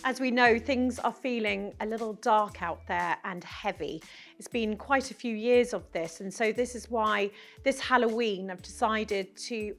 As we know, things are feeling a little dark out there and heavy. It's been quite a few years of this, and so this is why this Halloween I've decided to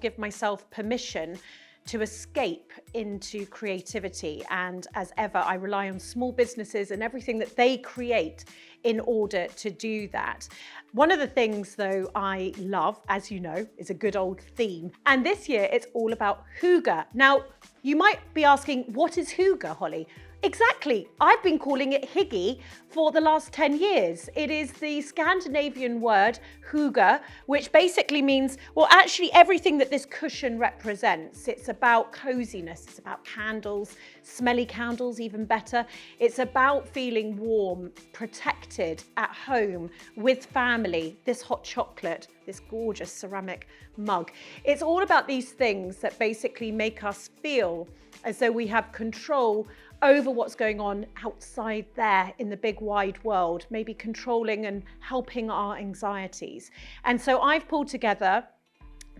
give myself permission to escape into creativity. And as ever, I rely on small businesses and everything that they create in order to do that. One of the things though I love, as you know, is a good old theme. And this year it's all about hygge. Now, you might be asking, what is hygge, Holly? Exactly. I've been calling it Hygge for the last 10 years. It is the Scandinavian word hygge, which basically means, well, actually everything that this cushion represents. It's about coziness. It's about candles, smelly candles, even better. It's about feeling warm, protected at home with family, this hot chocolate, this gorgeous ceramic mug. It's all about these things that basically make us feel as though we have control over what's going on outside there in the big wide world, maybe controlling and helping our anxieties. And so I've pulled together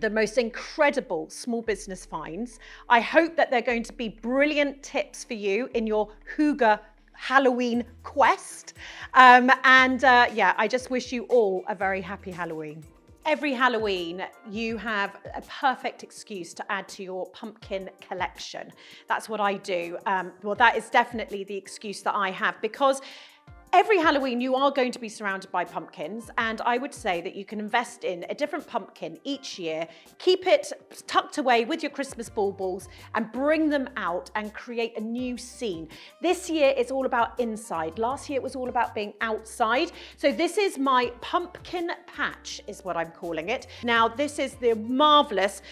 the most incredible small business finds. I hope that they're going to be brilliant tips for you in your hygge Halloween quest. Yeah, I just wish you all a very happy Halloween. Every Halloween, you have a perfect excuse to add to your pumpkin collection. That's what I do. Well, that is definitely the excuse that I have, because every Halloween, you are going to be surrounded by pumpkins, and I would say that you can invest in a different pumpkin each year, keep it tucked away with your Christmas baubles, and bring them out and create a new scene. This year, it's all about inside. Last year, it was all about being outside. So this is my pumpkin patch, is what I'm calling it. Now, this is the marvelous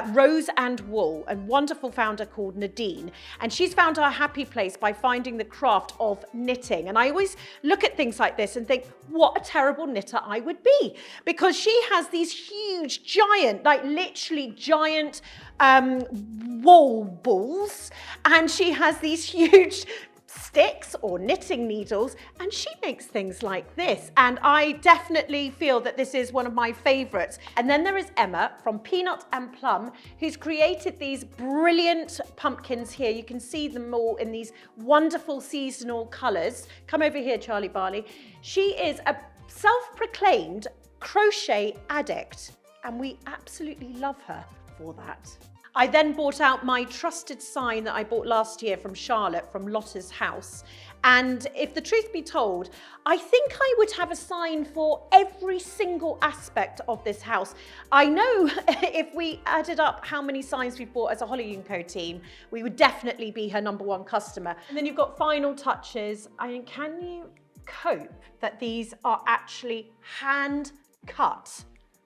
Rose and Wool, a wonderful founder called Nadine, and she's found her happy place by finding the craft of knitting. And I always look at things like this and think, what a terrible knitter I would be, because she has these huge, giant, like literally giant wool balls, and she has these huge sticks or knitting needles, and she makes things like this. And I definitely feel that this is one of my favorites. And then there is Emma from Peanut and Plum, who's created these brilliant pumpkins here. You can see them all in these wonderful seasonal colors. Come over here, Charlie Barley. She is a self-proclaimed crochet addict, and we absolutely love her for that. I then bought out my trusted sign that I bought last year from Charlotte from Lotta's house. And if the truth be told, I think I would have a sign for every single aspect of this house. I know if we added up how many signs we've bought as a Holly&Co team, we would definitely be her #1 customer. And then you've got final touches. I mean, can you cope that these are actually hand cut?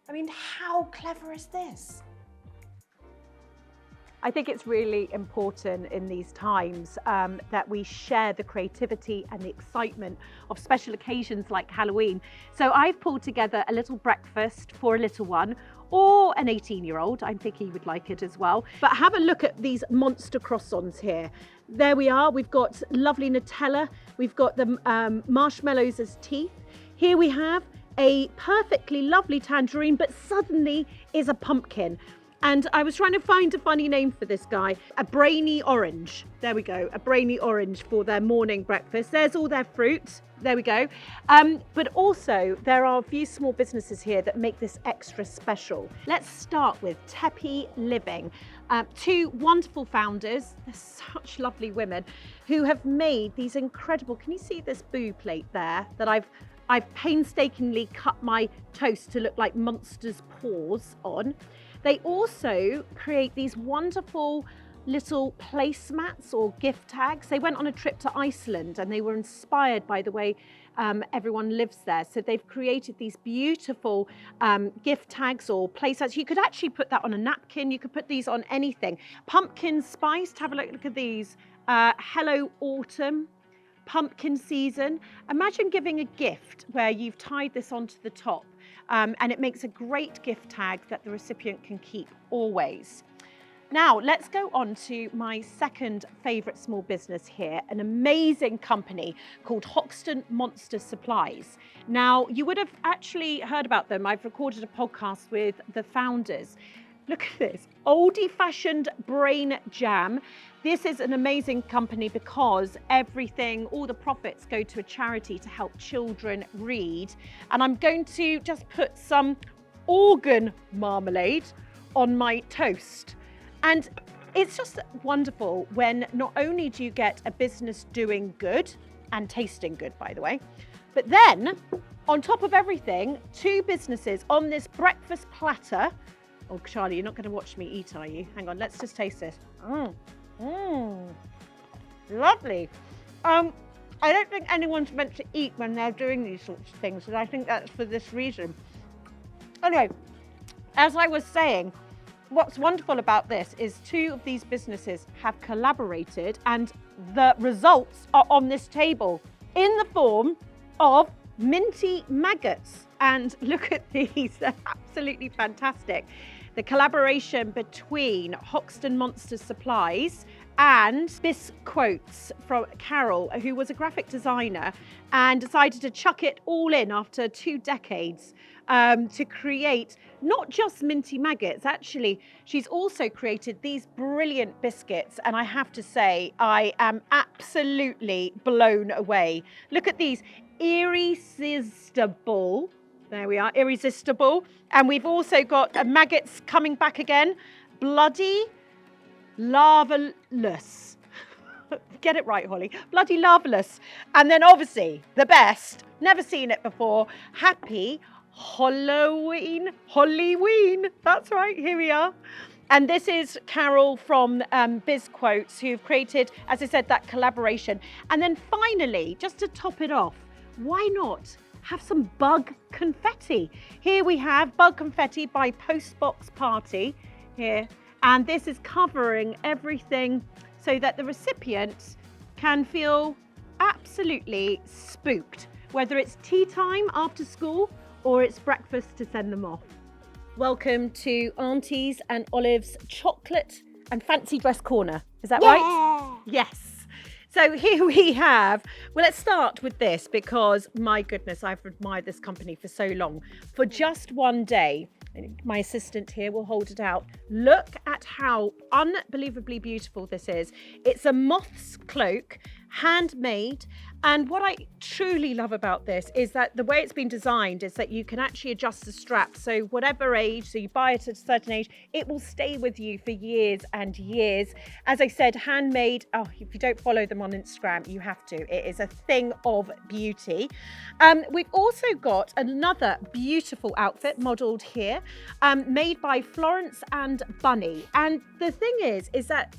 I mean, how clever is this? I think it's really important in these times that we share the creativity and the excitement of special occasions like Halloween. So I've pulled together a little breakfast for a little one, or an 18-year-old. I'm thinking he would like it as well. But have a look at these monster croissants here. There we are. We've got lovely Nutella. We've got the marshmallows as teeth. Here we have a perfectly lovely tangerine, but suddenly is a pumpkin. And I was trying to find a funny name for this guy. A brainy orange. There we go. A brainy orange for their morning breakfast. There's all their fruit. There we go. But also, there are a few small businesses here that make this extra special. Let's start with Teppy Living. Two wonderful founders. They're such lovely women who have made these incredible, can you see this boo plate there that I've painstakingly cut my toast to look like monsters' paws on. They also create these wonderful little placemats or gift tags. They went on a trip to Iceland and they were inspired by the way everyone lives there. So they've created these beautiful gift tags or placemats. You could actually put that on a napkin. You could put these on anything. Pumpkin spiced, have a look at these. Hello Autumn. Pumpkin season. Imagine giving a gift where you've tied this onto the top and it makes a great gift tag that the recipient can keep always. Now let's go on to my second favourite small business here, an amazing company called Hoxton Monster Supplies. Now you would have actually heard about them. I've recorded a podcast with the founders. Look at this, oldie-fashioned brain jam. This is an amazing company because all the profits go to a charity to help children read. And I'm going to just put some organ marmalade on my toast. And it's just wonderful when not only do you get a business doing good and tasting good, by the way, but then on top of everything, 2 businesses on this breakfast platter. Oh, Charlie, you're not going to watch me eat, are you? Hang on, let's just taste this. Lovely. I don't think anyone's meant to eat when they're doing these sorts of things, and I think that's for this reason. Anyway, as I was saying, what's wonderful about this is 2 of these businesses have collaborated, and the results are on this table in the form of minty maggots. And look at these, they're absolutely fantastic. The collaboration between Hoxton Monster Supplies and Bisquotes from Carol, who was a graphic designer and decided to chuck it all in after 2 decades to create not just minty maggots. Actually, she's also created these brilliant biscuits, and I have to say I am absolutely blown away. Look at these, irresistible. There we are, irresistible. And we've also got maggots coming back again, bloody larvaless. Get it right, Holly. Bloody larvaless. And then obviously the best, never seen it before, happy Halloween. That's right, here we are. And this is Carol from Bisquotes, who've created, as I said, that collaboration. And then finally, just to top it off, why not have some bug confetti? Here we have bug confetti by Postbox Party here. And this is covering everything so that the recipients can feel absolutely spooked, whether it's tea time after school or it's breakfast to send them off. Welcome to Auntie's and Olive's chocolate and fancy dress corner. Is that right? Yes. So here we have, well, let's start with this because my goodness, I've admired this company for so long. For just one day, my assistant here will hold it out. Look at how unbelievably beautiful this is. It's a moth's cloak, handmade. And what I truly love about this is that the way it's been designed is that you can actually adjust the strap. So whatever age, so you buy it at a certain age, it will stay with you for years and years. As I said, handmade. Oh, if you don't follow them on Instagram, you have to. It is a thing of beauty. We've also got another beautiful outfit modelled here, made by Florence and Bunny. And the thing is that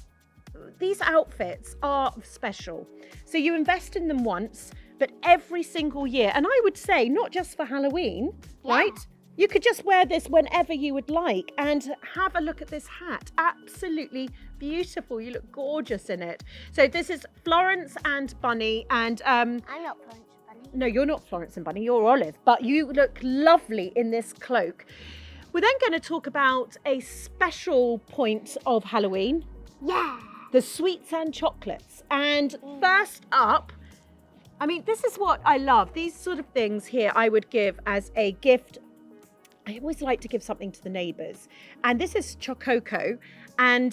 these outfits are special. So you invest in them once, but every single year. And I would say not just for Halloween, right? You could just wear this whenever you would like. And have a look at this hat. Absolutely beautiful. You look gorgeous in it. So this is Florence and Bunny. And I'm not Florence and Bunny. No, you're not Florence and Bunny. You're Olive. But you look lovely in this cloak. We're then going to talk about a special point of Halloween. Yeah. The sweets and chocolates. And first up, I mean, this is what I love. These sort of things here I would give as a gift. I always like to give something to the neighbours. And this is Chococo. And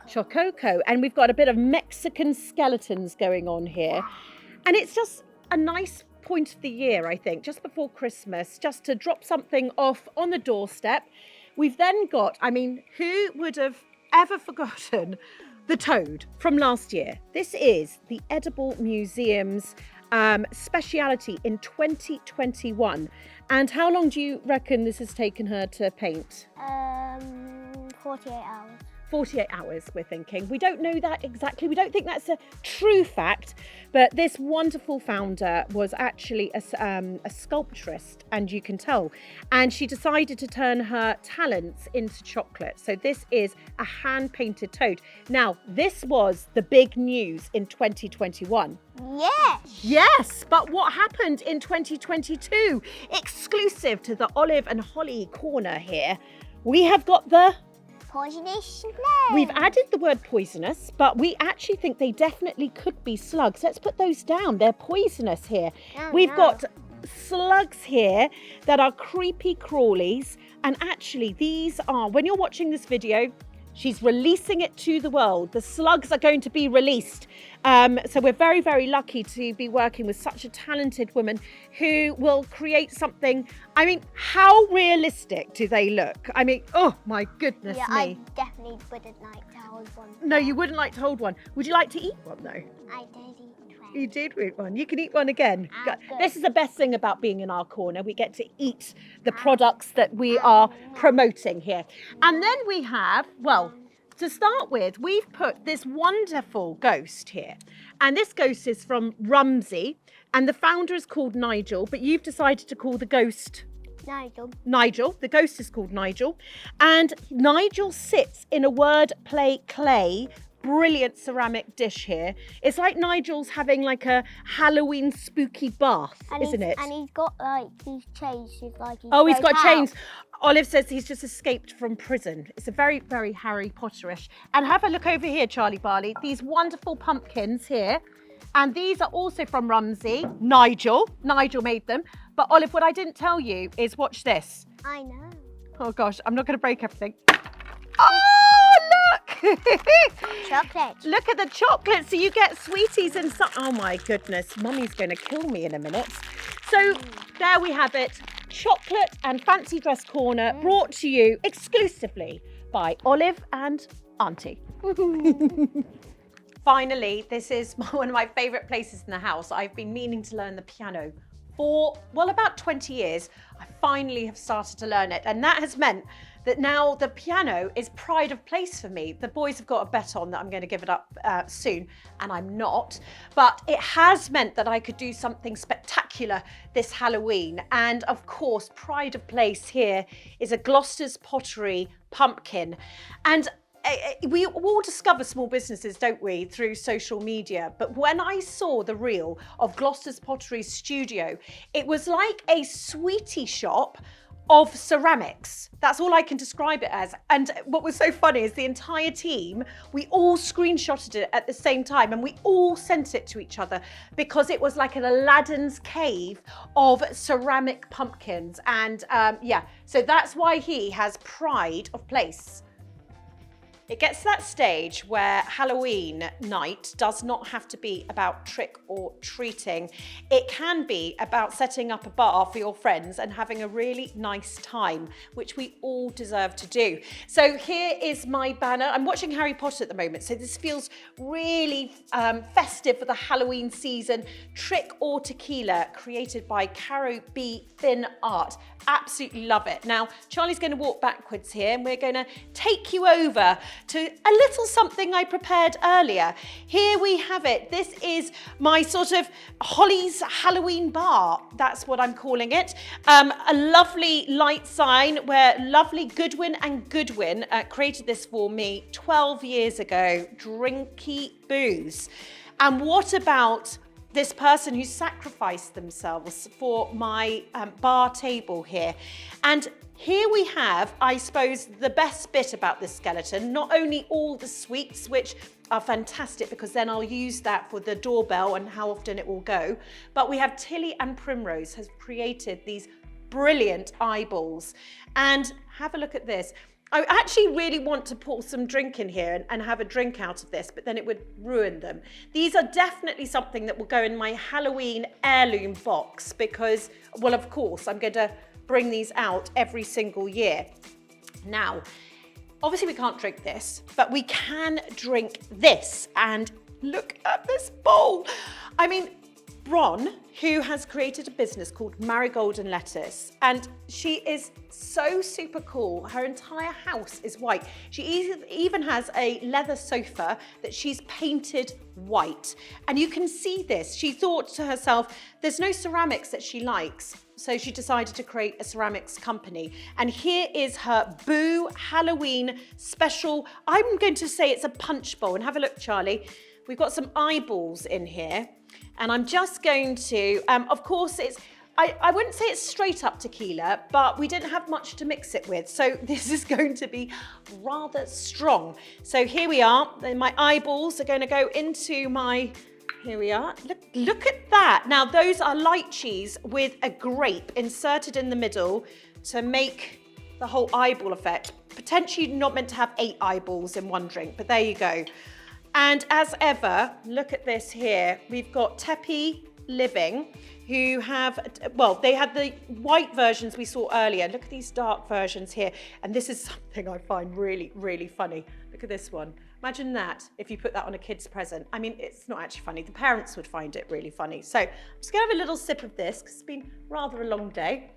Chococo. And we've got a bit of Mexican skeletons going on here. And it's just a nice point of the year, I think, just before Christmas, just to drop something off on the doorstep. We've then got, I mean, who would have ever forgotten the toad from last year? This is the Edible Museum's speciality in 2021. And how long do you reckon this has taken her to paint? 48 hours. 48 hours, we're thinking. We don't know that exactly. We don't think that's a true fact, but this wonderful founder was actually a sculptress, and you can tell. And she decided to turn her talents into chocolate. So this is a hand-painted toad. Now, this was the big news in 2021. Yes. Yes, but what happened in 2022? Exclusive to the Olive and Holly corner here, we have got the poisonous slugs. We've added the word poisonous, but we actually think they definitely could be slugs. Let's put those down. They're poisonous here. We've got slugs here that are creepy crawlies. And actually, these are, when you're watching this video, she's releasing it to the world. The slugs are going to be released. So we're very, very lucky to be working with such a talented woman who will create something. I mean, how realistic do they look? I mean, oh my goodness me. I definitely wouldn't like to hold one. No, you wouldn't like to hold one. Would you like to eat one though? I did eat one. You did eat one. You can eat one again. Good. This is the best thing about being in our corner. We get to eat the products that we are promoting here. And then we have, well, to start with, we've put this wonderful ghost here. And this ghost is from Rumsey. And the founder is called Nigel, but you've decided to call the ghost Nigel. The ghost is called Nigel. And Nigel sits in a word play clay brilliant ceramic dish here. It's like Nigel's having like a Halloween spooky bath, isn't it? And he's got like these chains. He's got chains. Olive says he's just escaped from prison. It's a very, very Harry Potterish. And have a look over here, Charlie Barley. These wonderful pumpkins here. And these are also from Rumsey. Nigel made them. But Olive, what I didn't tell you is watch this. I know. Oh gosh, I'm not going to break everything. Oh, look! Chocolate. Look at the chocolate. So you get sweeties and so. Oh my goodness, Mummy's going to kill me in a minute. So there we have it. Chocolate and Fancy Dress Corner brought to you exclusively by Olive and Auntie. Finally, this is one of my favourite places in the house. I've been meaning to learn the piano for, well, about 20 years. I finally have started to learn it. And that has meant that now the piano is pride of place for me. The boys have got a bet on that I'm going to give it up soon, and I'm not. But it has meant that I could do something spectacular this Halloween. And of course, pride of place here is a Gloucester's Pottery pumpkin. And we all discover small businesses, don't we, through social media. But when I saw the reel of Gloucester's Pottery studio, it was like a sweetie shop of ceramics. That's all I can describe it as. And what was so funny is the entire team, we all screenshotted it at the same time and we all sent it to each other because it was like an Aladdin's cave of ceramic pumpkins. And yeah, so that's why he has pride of place. It gets to that stage where Halloween night does not have to be about trick or treating. It can be about setting up a bar for your friends and having a really nice time, which we all deserve to do. So here is my banner. I'm watching Harry Potter at the moment, so this feels really festive for the Halloween season. Trick or Tequila, created by Caro B. Thin Art. Absolutely love it. Now, Charlie's going to walk backwards here and we're going to take you over to a little something I prepared earlier. Here we have it. This is my sort of Holly's Halloween bar. That's what I'm calling it. A lovely light sign where lovely Goodwin and Goodwin created this for me 12 years ago. Drinky booze. And what about this person who sacrificed themselves for my bar table here? And here we have, I suppose, the best bit about this skeleton, not only all the sweets, which are fantastic because then I'll use that for the doorbell and how often it will go, but we have Tilly and Primrose has created these brilliant eyeballs. And have a look at this. I actually really want to pour some drink in here and have a drink out of this, but then it would ruin them. These are definitely something that will go in my Halloween heirloom box because, well, of course, I'm going to bring these out every single year. Now, obviously we can't drink this, but we can drink this. And look at this bowl. I mean, Bron, who has created a business called Marigold and Lettuce, and she is so super cool. Her entire house is white. She even has a leather sofa that she's painted white. And you can see this. She thought to herself, there's no ceramics that she likes. So she decided to create a ceramics company. And here is her Boo Halloween special. I'm going to say it's a punch bowl. And have a look, Charlie. We've got some eyeballs in here. And I'm just going to, of course, I wouldn't say it's straight up tequila, but we didn't have much to mix it with. So this is going to be rather strong. So here we are. My eyeballs are going to go into my Here we are. Look at that. Now, those are lychees with a grape inserted in the middle to make the whole eyeball effect. Potentially not meant to have 8 eyeballs in one drink, but there you go. And as ever, look at this here. We've got Tepi Living, who have, well, they had the white versions we saw earlier. Look at these dark versions here. And this is something I find really, really funny. Look at this one. Imagine that if you put that on a kid's present. I mean, it's not actually funny. The parents would find it really funny. So I'm just going to have a little sip of this because it's been rather a long day.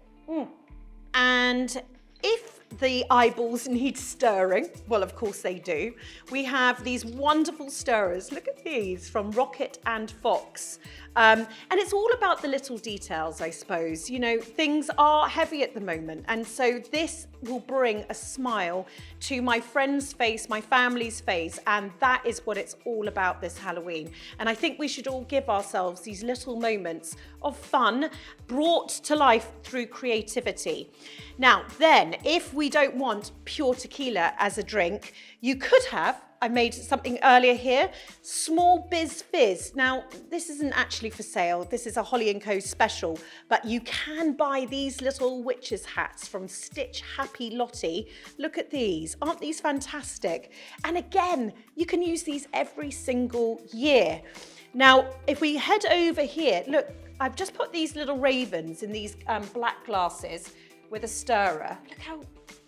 And if the eyeballs need stirring, well, of course they do, we have these wonderful stirrers. Look at these from Rocket and Fox. And it's all about the little details, I suppose. You know, things are heavy at the moment. And so this will bring a smile to my friend's face, my family's face. And that is what it's all about this Halloween. And I think we should all give ourselves these little moments of fun brought to life through creativity. Now, then, if we don't want pure tequila as a drink, you could have, I made something earlier here, Small Biz Fizz. Now, this isn't actually for sale. This is a Holly&Co special, but you can buy these little witches hats from Stitch Happy Lottie. Look at these. Aren't these fantastic? And again, you can use these every single year. Now, if we head over here, look, I've just put these little ravens in these black glasses with a stirrer. Look how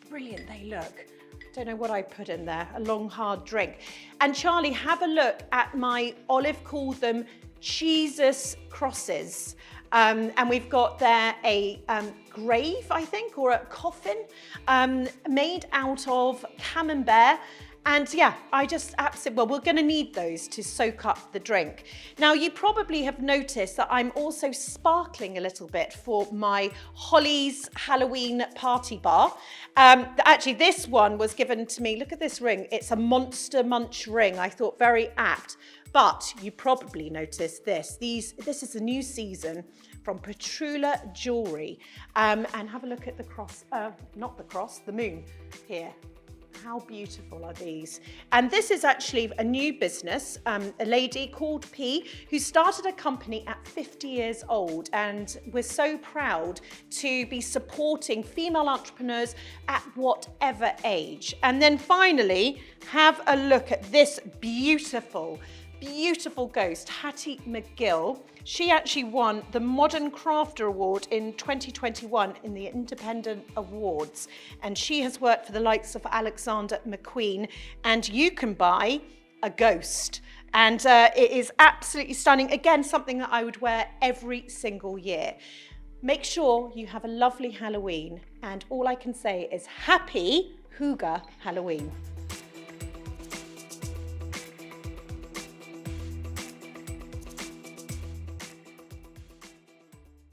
brilliant they look. Don't know what I put in there, a long hard drink. And Charlie, have a look at my Olive called them Jesus crosses. And we've got there a grave, I think, or a coffin made out of camembert. And yeah, I just absolutely, well, we're going to need those to soak up the drink. Now, you probably have noticed that I'm also sparkling a little bit for my Holly's Halloween party bar. Actually, this one was given to me. Look at this ring. It's a Monster Munch ring. I thought very apt. But you probably noticed this. This is a new season from Petrula Jewelry. And have a look at the cross, not the cross, the moon here. How beautiful are these? And this is actually a new business, a lady called P, who started a company at 50 years old. And we're so proud to be supporting female entrepreneurs at whatever age. And then finally, have a look at this beautiful ghost, Hattie McGill. She actually won the Modern Crafter Award in 2021 in the Independent Awards. And she has worked for the likes of Alexander McQueen. And you can buy a ghost. And it is absolutely stunning. Again, something that I would wear every single year. Make sure you have a lovely Halloween. And all I can say is happy Hygge Halloween.